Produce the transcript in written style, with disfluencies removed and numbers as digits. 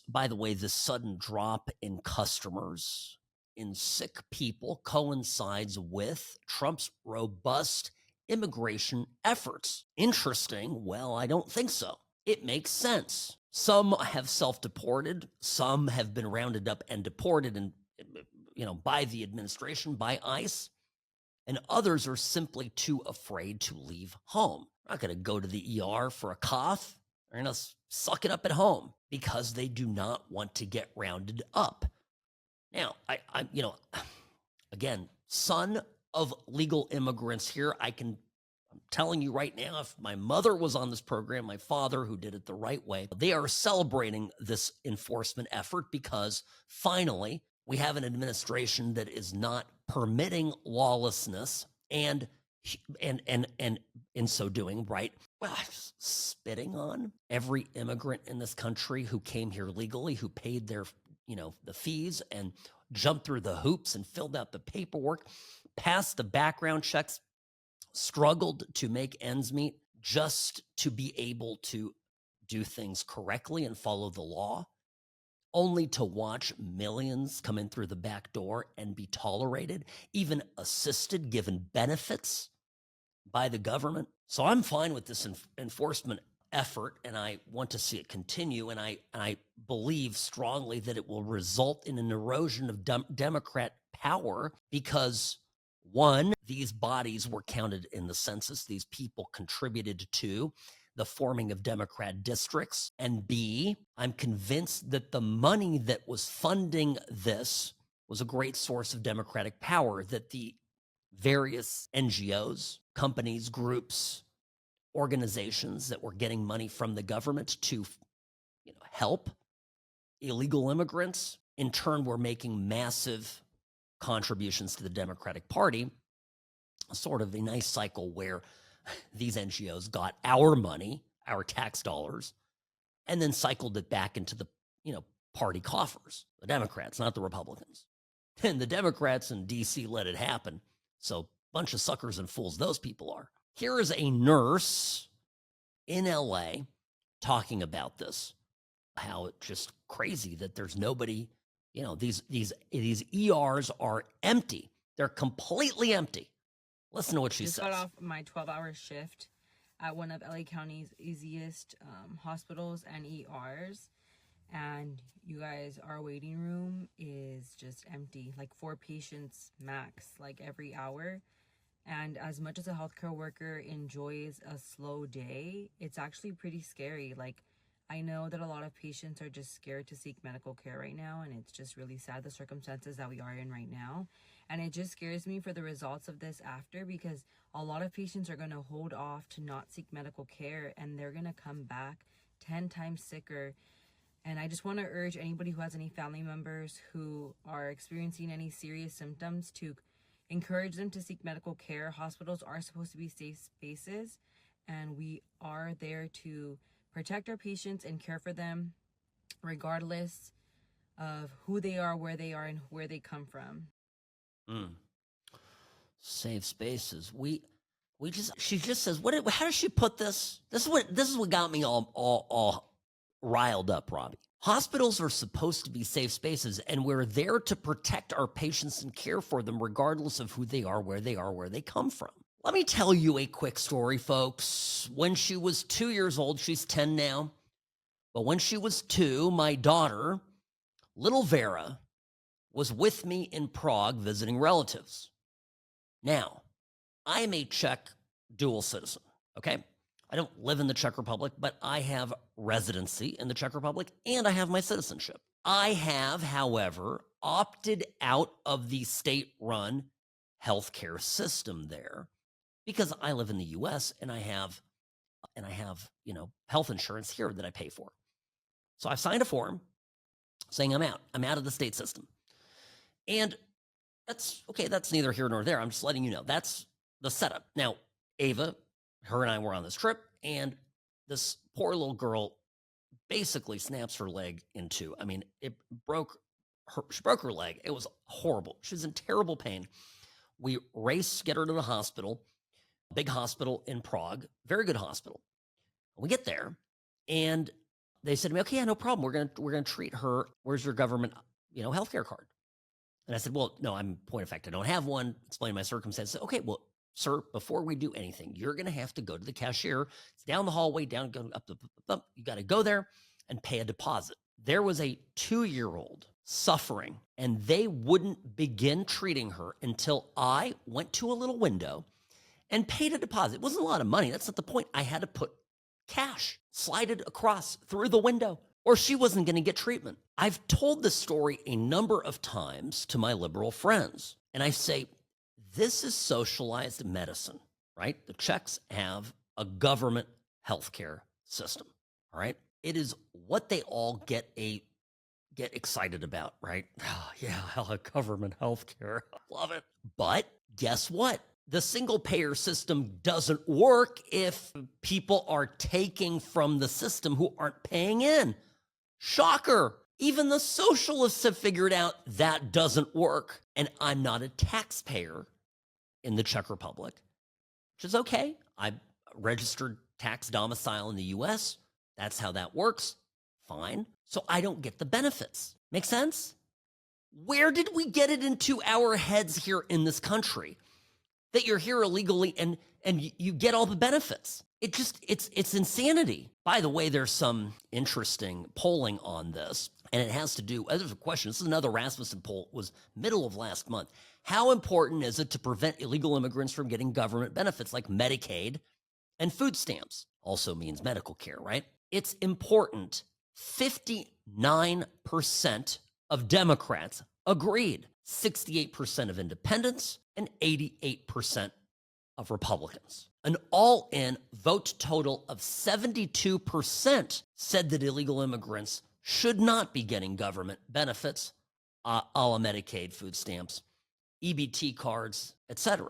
by the way, the sudden drop in customers in sick people coincides with Trump's robust immigration efforts. Interesting? Well, I don't think so. It makes sense. Some have self-deported, some have been rounded up and deported and by the administration, by ICE, and others are simply too afraid to leave home. They're not going to go to the ER for a cough. They're going to suck it up at home because they do not want to get rounded up. Now, I'm again, son of legal immigrants here. I'm telling you right now, if my mother was on this program, my father, who did it the right way, they are celebrating this enforcement effort because finally we have an administration that is not permitting lawlessness and in so doing, right? Well, spitting on every immigrant in this country who came here legally, who paid their, the fees and jumped through the hoops and filled out the paperwork, passed the background checks, struggled to make ends meet just to be able to do things correctly and follow the law, only to watch millions come in through the back door and be tolerated, even assisted, given benefits by the government. So I'm fine with this enforcement effort, and I want to see it continue, and I believe strongly that it will result in an erosion of Democrat power because, one, these bodies were counted in the census. These people contributed to the forming of Democrat districts. And B, I'm convinced that the money that was funding this was a great source of Democratic power, that the various NGOs, companies, groups, organizations that were getting money from the government to help illegal immigrants, in turn were making massive contributions to the Democratic Party, sort of a nice cycle where these NGOs got our money, our tax dollars, and then cycled it back into the, party coffers, the Democrats, not the Republicans. And the Democrats in DC let it happen. So bunch of suckers and fools those people are. Here is a nurse in LA talking about this, how it's just crazy that there's nobody, these ERs are empty. They're completely empty. Listen to what she says. Just got off my 12-hour shift at one of LA County's easiest hospitals and ERs. And you guys, our waiting room is just empty, like 4 patients max, like every hour. And as much as a healthcare worker enjoys a slow day, it's actually pretty scary. Like, I know that a lot of patients are just scared to seek medical care right now, and it's just really sad, the circumstances that we are in right now. And it just scares me for the results of this after, because a lot of patients are going to hold off to not seek medical care, and they're going to come back 10 times sicker. And I just want to urge anybody who has any family members who are experiencing any serious symptoms to encourage them to seek medical care. Hospitals are supposed to be safe spaces, and we are there to protect our patients and care for them regardless of who they are, and where they come from. Safe spaces. She just says, how does she put this? This is what got me all riled up, Robbie. Hospitals are supposed to be safe spaces, and we're there to protect our patients and care for them regardless of who they are, where they come from. Let me tell you a quick story, folks. When she was 2 years old, she's 10 now, but when she was 2, my daughter, little Vera, was with me in Prague visiting relatives. Now, I am a Czech dual citizen, okay? I don't live in the Czech Republic, but I have residency in the Czech Republic, and I have my citizenship. I have, however, opted out of the state-run healthcare system there because I live in the U.S. and I have health insurance here that I pay for. So I've signed a form saying I'm out. I'm out of the state system. And that's okay. That's neither here nor there. I'm just letting you know. That's the setup. Now, Ava, her and I were on this trip, and this poor little girl basically snaps her leg in two. I mean, she broke her leg. It was horrible. She was in terrible pain. We race, get her to the hospital, big hospital in Prague, very good hospital. We get there, and they said to me, okay, yeah, no problem. We're gonna treat her. Where's your government, healthcare card? And I said, well, no, I'm point of fact, I don't have one. Explain my circumstances. Okay, well, sir, before we do anything, you're going to have to go to the cashier. It's down the hallway, down, go up. You got to go there and pay a deposit. There was a 2-year-old suffering, and they wouldn't begin treating her until I went to a little window and paid a deposit. It wasn't a lot of money. That's not the point. I had to put cash, slide it across through the window, or she wasn't going to get treatment. I've told this story a number of times to my liberal friends, and I say, this is socialized medicine, right? The Czechs have a government healthcare system, all right? It is what they all get excited about, right? Oh, yeah, government healthcare. Love it. But guess what? The single payer system doesn't work if people are taking from the system who aren't paying in. Shocker. Even the socialists have figured out that doesn't work. And I'm not a taxpayer in the Czech Republic, which is okay. I'm registered tax domicile in the US. That's how that works. Fine. So I don't get the benefits. Make sense? Where did we get it into our heads here in this country that you're here illegally and you get all the benefits? It's insanity. By the way, there's some interesting polling on this, and it has to do, there's a question, this is another Rasmussen poll, was middle of last month. How important is it to prevent illegal immigrants from getting government benefits like Medicaid and food stamps? Also means medical care, right? It's important. 59% of Democrats agreed, 68% of independents, and 88% of Republicans. An all-in vote total of 72% said that illegal immigrants should not be getting government benefits, a la Medicaid, food stamps, EBT cards, etc.